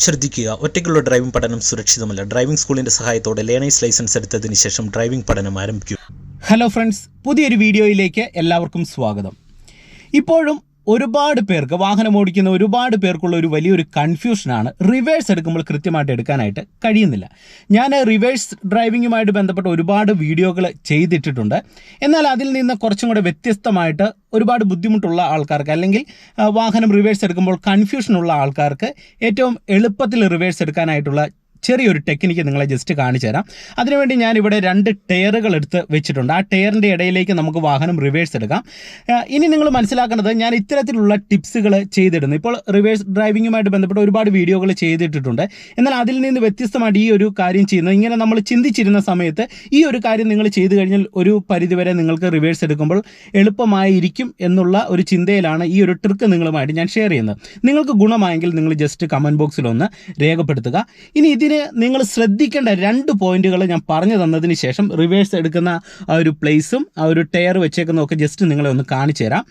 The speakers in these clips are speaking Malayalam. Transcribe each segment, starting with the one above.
ശ്രദ്ധിക്കുക, ഒറ്റയ്ക്കുള്ള ഡ്രൈവിംഗ് പഠനം സുരക്ഷിതമല്ല. ഡ്രൈവിംഗ് സ്കൂളിന്റെ സഹായത്തോടെ ലേണേഴ്സ് ലൈസൻസ് എടുത്തതിന് ശേഷം ഡ്രൈവിംഗ് പഠനം ആരംഭിക്കൂ. ഹലോ ഫ്രണ്ട്സ്, പുതിയൊരു വീഡിയോയിലേക്ക് എല്ലാവർക്കും സ്വാഗതം. ഇപ്പോഴും ഒരുപാട് പേർക്ക് വാഹനം ഓടിക്കുന്ന ഒരുപാട് പേർക്കുള്ള ഒരു വലിയൊരു കൺഫ്യൂഷനാണ് റിവേഴ്സ് എടുക്കുമ്പോൾ കൃത്യമായിട്ട് എടുക്കാനായിട്ട് കഴിയുന്നില്ല. ഞാൻ റിവേഴ്സ് ഡ്രൈവിങ്ങുമായിട്ട് ബന്ധപ്പെട്ട ഒരുപാട് വീഡിയോകൾ ചെയ്തിട്ടിട്ടുണ്ട്. എന്നാൽ അതിൽ നിന്ന് കുറച്ചും കൂടെ വ്യത്യസ്തമായിട്ട് ഒരുപാട് ബുദ്ധിമുട്ടുള്ള ആൾക്കാർക്ക് അല്ലെങ്കിൽ വാഹനം റിവേഴ്സ് എടുക്കുമ്പോൾ കൺഫ്യൂഷനുള്ള ആൾക്കാർക്ക് ഏറ്റവും എളുപ്പത്തിൽ റിവേഴ്സ് എടുക്കാനായിട്ടുള്ള ചെറിയൊരു ടെക്നിക്ക് നിങ്ങളെ ജസ്റ്റ് കാണിച്ചു തരാം. അതിനുവേണ്ടി ഞാനിവിടെ 2 ടയറുകൾ എടുത്ത് വെച്ചിട്ടുണ്ട്. ആ ടയറിൻ്റെ ഇടയിലേക്ക് നമുക്ക് വാഹനം റിവേഴ്സ് എടുക്കാം. ഇനി നിങ്ങൾ മനസ്സിലാക്കേണ്ടത്, ഞാൻ ഇത്തരത്തിലുള്ള ടിപ്സുകൾ ചെയ്തിടുന്നു. ഇപ്പോൾ റിവേഴ്സ് ഡ്രൈവിങ്ങുമായിട്ട് ബന്ധപ്പെട്ട് ഒരുപാട് വീഡിയോകൾ ചെയ്തിട്ടുണ്ട്. എന്നാൽ അതിൽ നിന്ന് വ്യത്യസ്തമായിട്ട് ഈ ഒരു കാര്യം ചെയ്യുന്നത്, ഇങ്ങനെ നമ്മൾ ചിന്തിച്ചിരുന്ന സമയത്ത് ഈ ഒരു കാര്യം നിങ്ങൾ ചെയ്തു കഴിഞ്ഞാൽ ഒരു പരിധിവരെ നിങ്ങൾക്ക് റിവേഴ്സ് എടുക്കുമ്പോൾ എളുപ്പമായിരിക്കും എന്നുള്ള ഒരു ചിന്തയിലാണ് ഈ ഒരു ട്രിക്ക് നിങ്ങളുമായിട്ട് ഞാൻ ഷെയർ ചെയ്യുന്നത്. നിങ്ങൾക്ക് ഗുണമായെങ്കിൽ നിങ്ങൾ ജസ്റ്റ് കമൻറ്റ് ബോക്സിലൊന്ന് രേഖപ്പെടുത്തുക. ഇനി ഇതിന് നിങ്ങൾ ശ്രദ്ധിക്കേണ്ട 2 പോയിന്റുകൾ ഞാൻ പറഞ്ഞു തന്നതിന് ശേഷം റിവേഴ്സ് എടുക്കുന്ന ആ ഒരു പ്ലേസും ആ ഒരു ടയർ വെച്ചേക്കുന്നതൊക്കെ ജസ്റ്റ് നിങ്ങളെ ഒന്ന് കാണിച്ചു തരാം.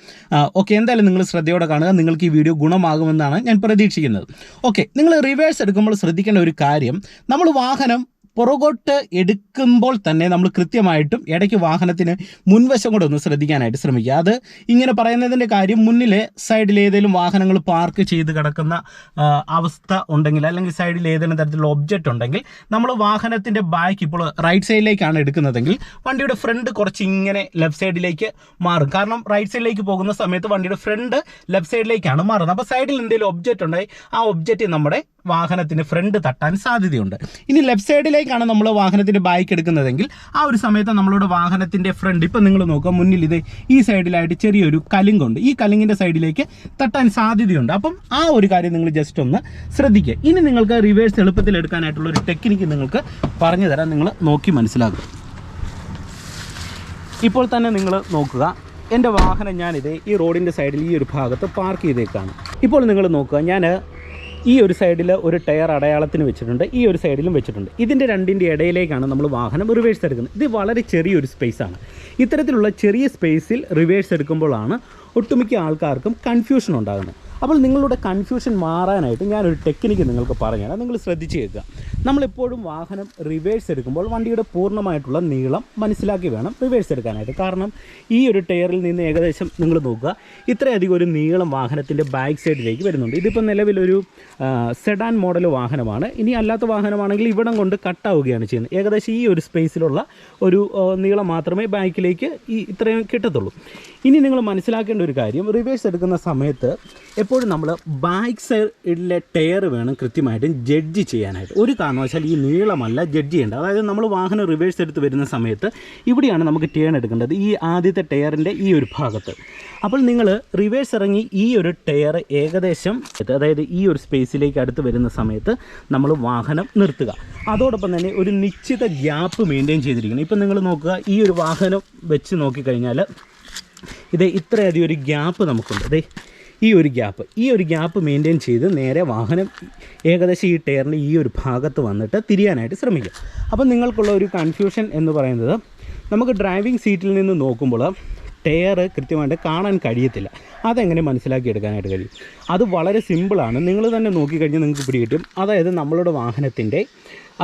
ഓക്കെ, എന്തായാലും നിങ്ങൾ ശ്രദ്ധയോടെ കാണുക. നിങ്ങൾക്ക് ഈ വീഡിയോ ഗുണമാകുമെന്നാണ് ഞാൻ പ്രതീക്ഷിക്കുന്നത്. ഓക്കെ, നിങ്ങൾ റിവേഴ്സ് എടുക്കുമ്പോൾ ശ്രദ്ധിക്കേണ്ട ഒരു കാര്യം, നമ്മൾ വാഹനം പുറകോട്ട് എടുക്കുമ്പോൾ തന്നെ നമ്മൾ കൃത്യമായിട്ടും ഇടയ്ക്ക് വാഹനത്തിന് മുൻവശം കൂടെ ഒന്ന് ശ്രദ്ധിക്കാനായിട്ട് ശ്രമിക്കുക. അത് ഇങ്ങനെ പറയുന്നതിൻ്റെ കാര്യം, മുന്നിലെ സൈഡിൽ ഏതെങ്കിലും വാഹനങ്ങൾ പാർക്ക് ചെയ്ത് കിടക്കുന്ന അവസ്ഥ ഉണ്ടെങ്കിൽ, അല്ലെങ്കിൽ സൈഡിൽ ഏതെങ്കിലും തരത്തിലുള്ള ഒബ്ജക്റ്റ് ഉണ്ടെങ്കിൽ, നമ്മൾ വാഹനത്തിൻ്റെ ബാക്ക് ഇപ്പോൾ റൈറ്റ് സൈഡിലേക്കാണ് എടുക്കുന്നതെങ്കിൽ വണ്ടിയുടെ ഫ്രണ്ട് കുറച്ച് ഇങ്ങനെ ലെഫ്റ്റ് സൈഡിലേക്ക് മാറും. കാരണം റൈറ്റ് സൈഡിലേക്ക് പോകുന്ന സമയത്ത് വണ്ടിയുടെ ഫ്രണ്ട് ലെഫ്റ്റ് സൈഡിലേക്കാണ് മാറുന്നത്. അപ്പോൾ സൈഡിൽ എന്തെങ്കിലും ഒബ്ജക്റ്റ് ഉണ്ടെങ്കിൽ ആ ഒബ്ജക്റ്റ് നമ്മുടെ വാഹനത്തിന് ഫ്രണ്ട് തട്ടാൻ സാധ്യതയുണ്ട്. ഇനി ലെഫ്റ്റ് സൈഡിലേക്കാണ് നമ്മൾ വാഹനത്തിൻ്റെ ബാക്ക് എടുക്കുന്നതെങ്കിൽ ആ ഒരു സമയത്ത് നമ്മളുടെ വാഹനത്തിൻ്റെ ഫ്രണ്ട്, ഇപ്പം നിങ്ങൾ നോക്കുക, മുന്നിൽ ഇത് ഈ സൈഡിലായിട്ട് ചെറിയൊരു കലിങ്കുണ്ട്. ഈ കലിങ്ങിൻ്റെ സൈഡിലേക്ക് തട്ടാൻ സാധ്യതയുണ്ട്. അപ്പം ആ ഒരു കാര്യം നിങ്ങൾ ജസ്റ്റ് ഒന്ന് ശ്രദ്ധിക്കുക. ഇനി നിങ്ങൾക്ക് റിവേഴ്സ് എളുപ്പത്തിൽ എടുക്കാനായിട്ടുള്ള ഒരു ടെക്നിക്ക് നിങ്ങൾക്ക് പറഞ്ഞു തരാം. നിങ്ങൾ നോക്കി മനസ്സിലാക്കുക. ഇപ്പോൾ തന്നെ നിങ്ങൾ നോക്കുക, എൻ്റെ വാഹനം ഞാനിത് ഈ റോഡിൻ്റെ സൈഡിൽ ഈ ഒരു ഭാഗത്ത് പാർക്ക് ചെയ്തേക്കാണ്. ഇപ്പോൾ നിങ്ങൾ നോക്കുക, ഞാൻ ഈ ഒരു സൈഡിൽ ഒരു ടയർ അടയാളത്തിന് വെച്ചിട്ടുണ്ട്, ഈ ഒരു സൈഡിലും വെച്ചിട്ടുണ്ട്. ഇതിൻ്റെ രണ്ടിൻ്റെ ഇടയിലേക്കാണ് നമ്മൾ വാഹനം റിവേഴ്സ് എടുക്കുന്നത്. ഇത് വളരെ ചെറിയൊരു സ്പേസാണ്. ഇത്തരത്തിലുള്ള ചെറിയ സ്പേസിൽ റിവേഴ്സ് എടുക്കുമ്പോഴാണ് ഒട്ടുമിക്ക ആൾക്കാർക്കും കൺഫ്യൂഷൻ ഉണ്ടാകുന്നത്. അപ്പോൾ നിങ്ങളുടെ കൺഫ്യൂഷൻ മാറാനായിട്ട് ഞാനൊരു ടെക്നിക്ക് നിങ്ങൾക്ക് പറഞ്ഞുതരാം. നിങ്ങൾ ശ്രദ്ധിച്ച് കേൾക്കുക. നമ്മളെപ്പോഴും വാഹനം റിവേഴ്സ് എടുക്കുമ്പോൾ വണ്ടിയുടെ പൂർണ്ണമായിട്ടുള്ള നീളം മനസ്സിലാക്കി വേണം റിവേഴ്സ് എടുക്കാനായിട്ട്. കാരണം ഈ ഒരു ടയറിൽ നിന്ന് ഏകദേശം നിങ്ങൾ നോക്കുക, ഇത്രയധികം ഒരു നീളം വാഹനത്തിൻ്റെ ബാക്ക് സൈഡിലേക്ക് വരുന്നുണ്ട്. ഇതിപ്പോൾ നിലവിലൊരു സെഡാൻ മോഡൽ വാഹനമാണ്. ഇനി അല്ലാത്ത വാഹനമാണെങ്കിൽ ഇവിടം കൊണ്ട് കട്ടാവുകയാണ് ചെയ്യുന്നത്. ഏകദേശം ഈ ഒരു സ്പേസിലുള്ള ഒരു നീളം മാത്രമേ ബാക്കിലേക്ക് ഇത്രയും കിട്ടത്തുള്ളൂ. ഇനി നിങ്ങൾ മനസ്സിലാക്കേണ്ട ഒരു കാര്യം, റിവേഴ്സ് എടുക്കുന്ന സമയത്ത് എപ്പോഴും നമ്മൾ ബാക്ക് സൈഡിലെ ടയർ വേണം കൃത്യമായിട്ടും ജഡ്ജ് ചെയ്യാനായിട്ട്. ഒരു കാരണവശാൽ ഈ നീളമല്ല ജഡ്ജ് ചെയ്യേണ്ടത്. അതായത് നമ്മൾ വാഹനം റിവേഴ്സ് എടുത്ത് വരുന്ന സമയത്ത് ഇവിടെയാണ് നമുക്ക് ടേൺ എടുക്കേണ്ടത്, ഈ ആദ്യത്തെ ടയറിൻ്റെ ഈ ഒരു ഭാഗത്ത്. അപ്പോൾ നിങ്ങൾ റിവേഴ്സ് ഇറങ്ങി ഈ ഒരു ടയർ ഏകദേശം, അതായത് ഈ ഒരു സ്പേസിലേക്ക് അടുത്ത് വരുന്ന സമയത്ത് നമ്മൾ വാഹനം നിർത്തുക. അതോടൊപ്പം തന്നെ ഒരു നിശ്ചിത ഗ്യാപ്പ് മെയിൻറ്റെയിൻ ചെയ്തിരിക്കണം. ഇപ്പം നിങ്ങൾ നോക്കുക, ഈ ഒരു വാഹനം വെച്ച് നോക്കിക്കഴിഞ്ഞാൽ ഇത് ഇത്രയധികം ഒരു ഗ്യാപ്പ് നമുക്കുണ്ട്. അതെ, ഈ ഒരു ഗ്യാപ്പ് മെയിൻറ്റെയിൻ ചെയ്ത് നേരെ വാഹനം ഏകദേശം ഈ ടയറിൻ്റെ ഈ ഒരു ഭാഗത്ത് വന്നിട്ട് തിരിയാനായിട്ട് ശ്രമിക്കുക. അപ്പം നിങ്ങൾക്കുള്ള ഒരു കൺഫ്യൂഷൻ എന്ന് പറയുന്നത്, നമുക്ക് ഡ്രൈവിംഗ് സീറ്റിൽ നിന്ന് നോക്കുമ്പോൾ ടയർ കൃത്യമായിട്ട് കാണാൻ കഴിയത്തില്ല. അതെങ്ങനെ മനസ്സിലാക്കിയെടുക്കാനായിട്ട് കഴിയും? അത് വളരെ സിമ്പിളാണ്. നിങ്ങൾ തന്നെ നോക്കിക്കഴിഞ്ഞാൽ നിങ്ങൾക്ക് പിടികിട്ടും. അതായത് നമ്മളുടെ വാഹനത്തിൻ്റെ,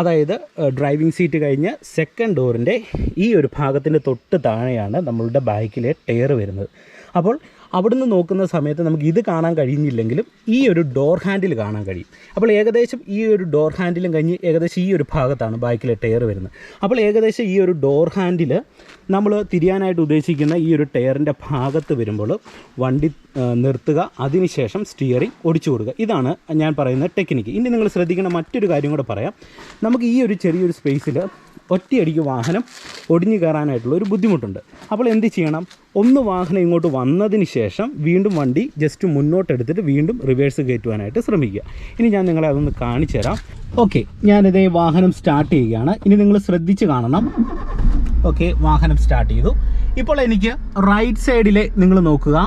അതായത് ഡ്രൈവിംഗ് സീറ്റ് കഴിഞ്ഞ് സെക്കൻഡ് ഡോറിൻ്റെ ഈ ഒരു ഭാഗത്തിൻ്റെ തൊട്ട് താഴെയാണ് നമ്മളുടെ ബാക്കിലെ ടയർ വരുന്നത്. അപ്പോൾ അവിടുന്ന് നോക്കുന്ന സമയത്ത് നമുക്ക് ഇത് കാണാൻ കഴിയുന്നില്ലെങ്കിലും ഈ ഒരു ഡോർ ഹാൻഡിൽ കാണാൻ കഴിയും. അപ്പോൾ ഏകദേശം ഈ ഒരു ഡോർ ഹാൻഡിലും കഴിഞ്ഞ് ഏകദേശം ഈ ഒരു ഭാഗത്താണ് ബാക്കിലെ ടയർ വരുന്നത്. അപ്പോൾ ഏകദേശം ഈ ഒരു ഡോർ ഹാൻഡിൽ നമ്മൾ തിരിയാനായിട്ട് ഉദ്ദേശിക്കുന്ന ഈ ഒരു ടയറിൻ്റെ ഭാഗത്ത് വരുമ്പോൾ വണ്ടി നിർത്തുക, അതിനുശേഷം സ്റ്റിയറിംഗ് ഒടിച്ചു കൊടുക്കുക. ഇതാണ് ഞാൻ പറയുന്ന ടെക്നിക്ക്. ഇനി നിങ്ങൾ ശ്രദ്ധിക്കേണ്ട മറ്റൊരു കാര്യം കൂടെ പറയാം. നമുക്ക് ഈ ഒരു ചെറിയൊരു സ്പേസിൽ ഒറ്റയടിക്ക് വാഹനം ഒടിഞ്ഞു കയറാനായിട്ടുള്ള ഒരു ബുദ്ധിമുട്ടുണ്ട്. അപ്പോൾ എന്ത് ചെയ്യണം? ഒന്ന് വാഹനം ഇങ്ങോട്ട് വന്നതിന് ശേഷം വീണ്ടും വണ്ടി ജസ്റ്റ് മുന്നോട്ടെടുത്തിട്ട് വീണ്ടും റിവേഴ്സ് കയറ്റുവാനായിട്ട് ശ്രമിക്കുക. ഇനി ഞാൻ നിങ്ങളെ അതൊന്ന് കാണിച്ചു തരാം. ഓക്കെ, ഞാനിതേ വാഹനം സ്റ്റാർട്ട് ചെയ്യുകയാണ്. ഇനി നിങ്ങൾ ശ്രദ്ധിച്ച് കാണണം. ഓക്കെ, വാഹനം സ്റ്റാർട്ട് ചെയ്തു. ഇപ്പോൾ എനിക്ക് റൈറ്റ് സൈഡിലെ നിങ്ങൾ നോക്കുക,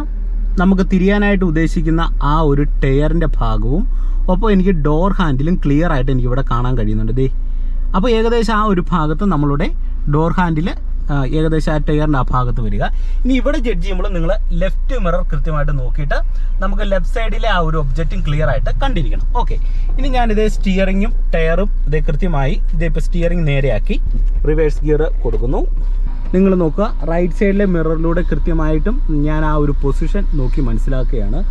നമുക്ക് തിരിയാനായിട്ട് ഉദ്ദേശിക്കുന്ന ആ ഒരു ടയറിൻ്റെ ഭാഗവും ഒപ്പം എനിക്ക് ഡോർ ഹാൻഡിലും ക്ലിയർ ആയിട്ട് എനിക്കിവിടെ കാണാൻ കഴിയുന്നുണ്ട്. ദേ, അപ്പോൾ ഏകദേശം ആ ഒരു ഭാഗത്ത് നമ്മളുടെ ഡോർ ഹാൻഡിൽ ഏകദേശം ആ ടയറിൻ്റെ ആ ഭാഗത്ത് വരിക. ഇനി ഇവിടെ ജഡ്ജ് ചെയ്യുമ്പോൾ നിങ്ങൾ ലെഫ്റ്റ് മിറർ കൃത്യമായിട്ട് നോക്കിയിട്ട് നമുക്ക് ലെഫ്റ്റ് സൈഡിലെ ആ ഒരു ഒബ്ജക്റ്റും ക്ലിയർ ആയിട്ട് കണ്ടിരിക്കണം. ഓക്കെ, ഇനി ഞാനിത് സ്റ്റിയറിങ്ങും ടയറും ഇത് കൃത്യമായി ഇപ്പോൾ സ്റ്റിയറിംഗ് നേരെയാക്കി റിവേഴ്സ് ഗിയർ കൊടുക്കുന്നു. നിങ്ങൾ നോക്കുക, റൈറ്റ് സൈഡിലെ മിററിലൂടെ കൃത്യമായിട്ടും ഞാൻ ആ ഒരു പൊസിഷൻ നോക്കി മനസ്സിലാക്കുകയാണ്.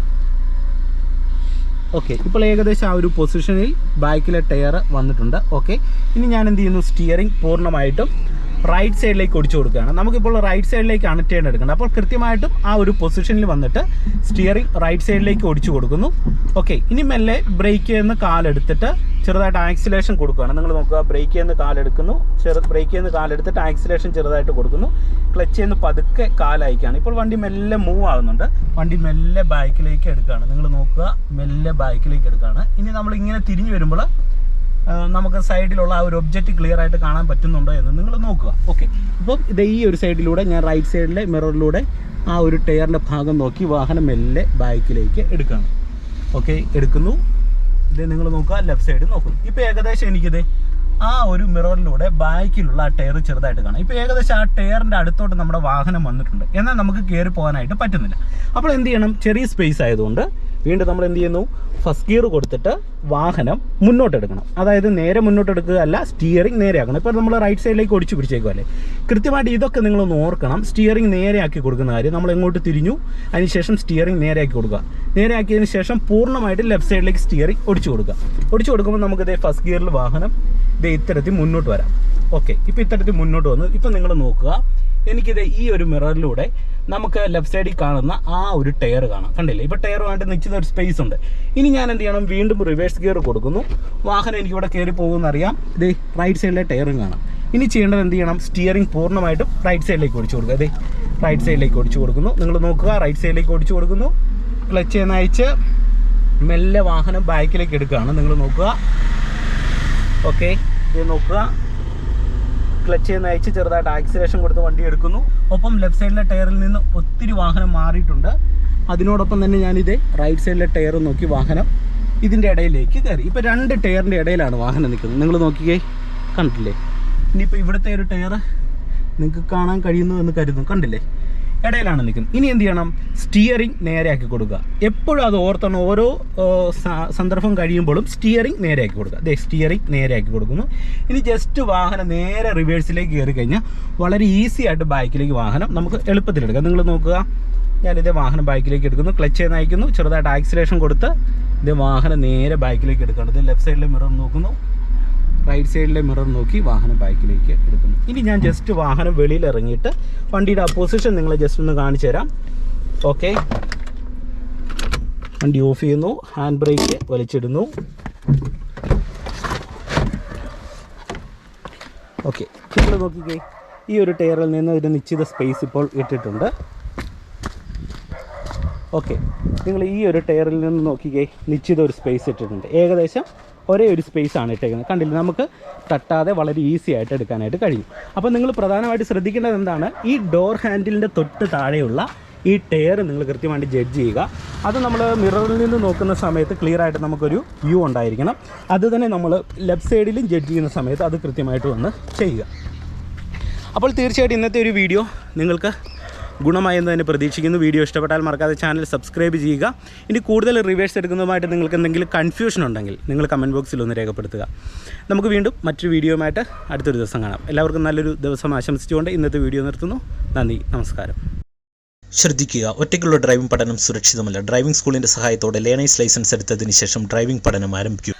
ഓക്കെ, ഇപ്പോൾ ഏകദേശം ആ ഒരു പൊസിഷനിൽ ബാക്കിലെ ടയർ വന്നിട്ടുണ്ട്. ഓക്കെ, ഇനി ഞാൻ എന്ത് ചെയ്യുന്നു, സ്റ്റിയറിംഗ് പൂർണ്ണമായിട്ടും റൈറ്റ് സൈഡിലേക്ക് ഒടിച്ചു കൊടുക്കുകയാണ്. നമുക്കിപ്പോൾ റൈറ്റ് സൈഡിലേക്കാണ് ടേൺ എടുക്കേണ്ടത്. അപ്പോൾ കൃത്യമായിട്ടും ആ ഒരു പൊസിഷനിൽ വന്നിട്ട് സ്റ്റിയറിംഗ് റൈറ്റ് സൈഡിലേക്ക് ഒടിച്ചു കൊടുക്കുന്നു. ഓക്കെ, ഇനി മെല്ലെ ബ്രേക്ക് ചെയ്യുന്ന കാലെടുത്തിട്ട് ചെറുതായിട്ട് ആക്സിലേഷൻ കൊടുക്കുകയാണ്. നിങ്ങൾ നോക്കുക, ബ്രേക്ക് ചെയ്യുന്ന കാലെടുക്കുന്നു, ബ്രേക്ക് ചെയ്യുന്ന കാലെടുത്തിട്ട് ആക്സിലേഷൻ ചെറുതായിട്ട് കൊടുക്കുന്നു. ക്ലച്ച് ചെയ്യുന്ന പതുക്കെ കാലയക്കുകയാണ്. ഇപ്പോൾ വണ്ടി മെല്ലെ മൂവ് ആകുന്നുണ്ട്. വണ്ടി മെല്ലെ ബാക്കിലേക്ക് എടുക്കുകയാണ്. നിങ്ങൾ നോക്കുക, മെല്ലെ ബാക്കിലേക്ക് എടുക്കുകയാണ്. ഇനി നമ്മൾ ഇങ്ങനെ തിരിഞ്ഞു വരുമ്പോൾ നമുക്ക് സൈഡിലുള്ള ആ ഒരു ഒബ്ജക്റ്റ് ക്ലിയർ ആയിട്ട് കാണാൻ പറ്റുന്നുണ്ടോ എന്ന് നിങ്ങൾ നോക്കുക. ഓക്കെ, ഇപ്പം ഇത് ഈ ഒരു സൈഡിലൂടെ ഞാൻ റൈറ്റ് സൈഡിലെ മിററിലൂടെ ആ ഒരു ടയറിൻ്റെ ഭാഗം നോക്കി വാഹനം മെല്ലെ ബാക്കിലേക്ക് എടുക്കുകയാണ്. ഓക്കെ, എടുക്കുന്നു. ഇത് നിങ്ങൾ നോക്കുക, ലെഫ്റ്റ് സൈഡ് നോക്കുന്നു. ഇപ്പോൾ ഏകദേശം എനിക്കിത് ആ ഒരു മിററിലൂടെ ബാക്കിലുള്ള ആ ടയർ ചെറുതായിട്ട് കാണാം. ഇപ്പോൾ ഏകദേശം ആ ടയറിൻ്റെ അടുത്തോട്ട് നമ്മുടെ വാഹനം വന്നിട്ടുണ്ട്. എന്നാൽ നമുക്ക് കയറി പോകാനായിട്ട് പറ്റുന്നില്ല. അപ്പോൾ എന്ത് ചെയ്യണം, ചെറിയ സ്പേസ് ആയതുകൊണ്ട് വീണ്ടും നമ്മൾ എന്ത് ചെയ്യുന്നു, ഫസ്റ്റ് ഗിയർ കൊടുത്തിട്ട് വാഹനം മുന്നോട്ട് എടുക്കണം. അതായത് നേരെ മുന്നോട്ട് എടുക്കുക അല്ല, സ്റ്റിയറിംഗ് നേരെയാക്കണം. ഇപ്പോൾ നമ്മൾ റൈറ്റ് സൈഡിലേക്ക് ഒടിച്ചു പിടിച്ചേക്കുമല്ലേ. കൃത്യമായിട്ട് ഇതൊക്കെ നിങ്ങളൊന്ന് ഓർക്കണം. സ്റ്റിയറിംഗ് നേരെയാക്കി കൊടുക്കുന്ന കാര്യം, നമ്മൾ എങ്ങോട്ട് തിരിഞ്ഞു, അതിനുശേഷം സ്റ്റിയറിംഗ് നേരെയാക്കി കൊടുക്കുക. നേരെയാക്കിയതിന് ശേഷം പൂർണ്ണമായിട്ട് ലെഫ്റ്റ് സൈഡിലേക്ക് സ്റ്റിയറിംഗ് ഒടിച്ചു കൊടുക്കുക. ഒടിച്ചു കൊടുക്കുമ്പോൾ നമുക്കിതേ ഫസ്റ്റ് ഗിയറിൽ വാഹനം ഇതേ ഇത്തരത്തിൽ മുന്നോട്ട് വരാം. ഓക്കെ, ഇപ്പോൾ ഇത്തരത്തിൽ മുന്നോട്ട് വന്നു. ഇപ്പോൾ നിങ്ങൾ നോക്കുക, എനിക്കിത് ഈ ഒരു മിററിലൂടെ നമുക്ക് ലെഫ്റ്റ് സൈഡിൽ കാണുന്ന ആ ഒരു ടയർ കാണാം. കണ്ടില്ലേ, ഇപ്പോൾ ടയറുമായിട്ട് നിശ്ചിത ഒരു സ്പേസ് ഉണ്ട്. ഇനി ഞാൻ എന്ത് ചെയ്യണം, വീണ്ടും റിവേഴ്സ് ഗിയർ കൊടുക്കുന്നു. വാഹനം എനിക്കിവിടെ കയറി പോകുമെന്നറിയാം. ഇത് റൈറ്റ് സൈഡിലെ ടയറും കാണാം. ഇനി ചെയ്യേണ്ടത് എന്ത് ചെയ്യണം, സ്റ്റിയറിംഗ് പൂർണ്ണമായിട്ടും റൈറ്റ് സൈഡിലേക്ക് ഒടിച്ചു കൊടുക്കുക. അതെ, റൈറ്റ് സൈഡിലേക്ക് ഒടിച്ചു കൊടുക്കുന്നു. നിങ്ങൾ നോക്കുക, റൈറ്റ് സൈഡിലേക്ക് ഒടിച്ചു കൊടുക്കുന്നു. ക്ലച്ച് ചെയ്യുന്ന അയച്ച് മെല്ലെ വാഹനം ബാക്കിലേക്ക് എടുക്കുകയാണ്. നിങ്ങൾ നോക്കുക. ഓക്കെ, ഇത് നോക്കുക, ക്ലച്ച് ചെയ്യുന്ന അയച്ച് ചെറുതായിട്ട് ആക്സിലേഷൻ കൊടുത്ത് വണ്ടി എടുക്കുന്നു. ഒപ്പം ലെഫ്റ്റ് സൈഡിലെ ടയറിൽ നിന്ന് ഒത്തിരി വാഹനം മാറിയിട്ടുണ്ട്. അതിനോടൊപ്പം തന്നെ ഞാനിത് റൈറ്റ് സൈഡിലെ ടയർ നോക്കി വാഹനം ഇതിൻ്റെ ഇടയിലേക്ക് കയറി. ഇപ്പോൾ രണ്ട് ടയറിൻ്റെ ഇടയിലാണ് വാഹനം നിൽക്കുന്നത്. നിങ്ങൾ നോക്കിക്കേ, കണ്ടില്ലേ. ഇനിയിപ്പോൾ ഇവിടുത്തെ ഒരു ടയർ നിങ്ങൾക്ക് കാണാൻ കഴിയുന്നു എന്ന് കരുതുന്നു. കണ്ടില്ലേ, ഇടയിലാണ് നിൽക്കുന്നത്. ഇനി എന്ത് ചെയ്യണം, സ്റ്റിയറിംഗ് നേരെയാക്കി കൊടുക്കുക. എപ്പോഴും അത് ഓർത്തണം, ഓരോ സന്ദർഭം കഴിയുമ്പോഴും സ്റ്റിയറിംഗ് നേരെയാക്കി കൊടുക്കുക. അതെ, സ്റ്റിയറിംഗ് നേരെയാക്കി കൊടുക്കുന്നു. ഇനി ജസ്റ്റ് വാഹനം നേരെ റിവേഴ്സിലേക്ക് കയറി കഴിഞ്ഞാൽ വളരെ ഈസി ആയിട്ട് ബാക്കിലേക്ക് വാഹനം നമുക്ക് എളുപ്പത്തിലെടുക്കാം. നിങ്ങൾ നോക്കുക, ഞാനിതേ വാഹനം ബാക്കിലേക്ക് എടുക്കുന്നു. ക്ലച്ച് ചെയ്ത് അയക്കുന്നു, ചെറുതായിട്ട് ആക്സിലേഷൻ കൊടുത്ത് ഇതേ വാഹനം നേരെ ബാക്കിലേക്ക് എടുക്കേണ്ടത്. ലെഫ്റ്റ് സൈഡിലെ മിറർ നോക്കുന്നു, റൈറ്റ് സൈഡിലെ മിറർ നോക്കി വാഹനം ബാക്കിലേക്ക് എടുക്കുന്നു. ഇനി ഞാൻ ജസ്റ്റ് വാഹനം വെളിയിൽ ഇറങ്ങിയിട്ട് വണ്ടിയുടെ ആ പൊസിഷൻ നിങ്ങളെ ജസ്റ്റ് ഒന്ന് കാണിച്ചു തരാം. ഓക്കെ, വണ്ടി ഓഫ് ചെയ്യുന്നു, ഹാൻഡ് ബ്രേക്ക് വലിച്ചിടുന്നു. ഓക്കെ, നിങ്ങൾ നോക്കിക്കേ, ഈ ഒരു ടയറിൽ നിന്ന് ഒരു നിശ്ചിത സ്പേസ് ഇപ്പോൾ ഇട്ടിട്ടുണ്ട്. ഓക്കെ, നിങ്ങൾ ഈ ഒരു ടയറിൽ നിന്ന് നോക്കിക്കേ, നിശ്ചിത ഒരു സ്പേസ് ഇട്ടിട്ടുണ്ട്. ഏകദേശം ഒരേ ഒരു സ്പേസ് ആണ് ഇട്ടേക്കുന്നത്. കണ്ടില്ല, നമുക്ക് തട്ടാതെ വളരെ ഈസി ആയിട്ട് എടുക്കാനായിട്ട് കഴിയും. അപ്പോൾ നിങ്ങൾ പ്രധാനമായിട്ട് ശ്രദ്ധിക്കേണ്ടത് എന്താണ്, ഈ ഡോർ ഹാൻഡിലിൻ്റെ തൊട്ട് താഴെയുള്ള ഈ ടയർ നിങ്ങൾ കൃത്യമായിട്ട് ജഡ്ജ് ചെയ്യുക. അത് നമ്മൾ മിററിൽ നിന്ന് നോക്കുന്ന സമയത്ത് ക്ലിയർ ആയിട്ട് നമുക്കൊരു വ്യൂ ഉണ്ടായിരിക്കണം. അത് തന്നെ നമ്മൾ ലെഫ്റ്റ് സൈഡിലും ജഡ്ജ് ചെയ്യുന്ന സമയത്ത് അത് കൃത്യമായിട്ട് വന്ന് ചെയ്യുക. അപ്പോൾ തീർച്ചയായിട്ടും ഇന്നത്തെ ഒരു വീഡിയോ നിങ്ങൾക്ക് ഗുണമായെന്ന് തന്നെ പ്രതീക്ഷിക്കുന്നു. വീഡിയോ ഇഷ്ടപ്പെട്ടാൽ മറക്കാതെ ചാനൽ സബ്സ്ക്രൈബ് ചെയ്യുക. ഇനി കൂടുതൽ റിവേഴ്സ് എടുക്കുന്നതുമായിട്ട് നിങ്ങൾക്ക് എന്തെങ്കിലും കൺഫ്യൂഷൻ ഉണ്ടെങ്കിൽ നിങ്ങൾ കമൻറ്റ് ബോക്സിൽ ഒന്ന് രേഖപ്പെടുത്തുക. നമുക്ക് വീണ്ടും മറ്റൊരു വീഡിയോയുമായിട്ട് അടുത്തൊരു ദിവസം കാണാം. എല്ലാവർക്കും നല്ലൊരു ദിവസം ആശംസിച്ചുകൊണ്ട് ഇന്നത്തെ വീഡിയോ നിർത്തുന്നു. നന്ദി, നമസ്കാരം. ശ്രദ്ധിക്കുക, ഒറ്റയ്ക്കുള്ള ഡ്രൈവിംഗ് പഠനം സുരക്ഷിതമല്ല. ഡ്രൈവിംഗ് സ്കൂളിൻ്റെ സഹായത്തോടെ ലേണേഴ്സ് ലൈസൻസ് എടുത്തതിന് ശേഷം ഡ്രൈവിംഗ് പഠനം ആരംഭിക്കുക.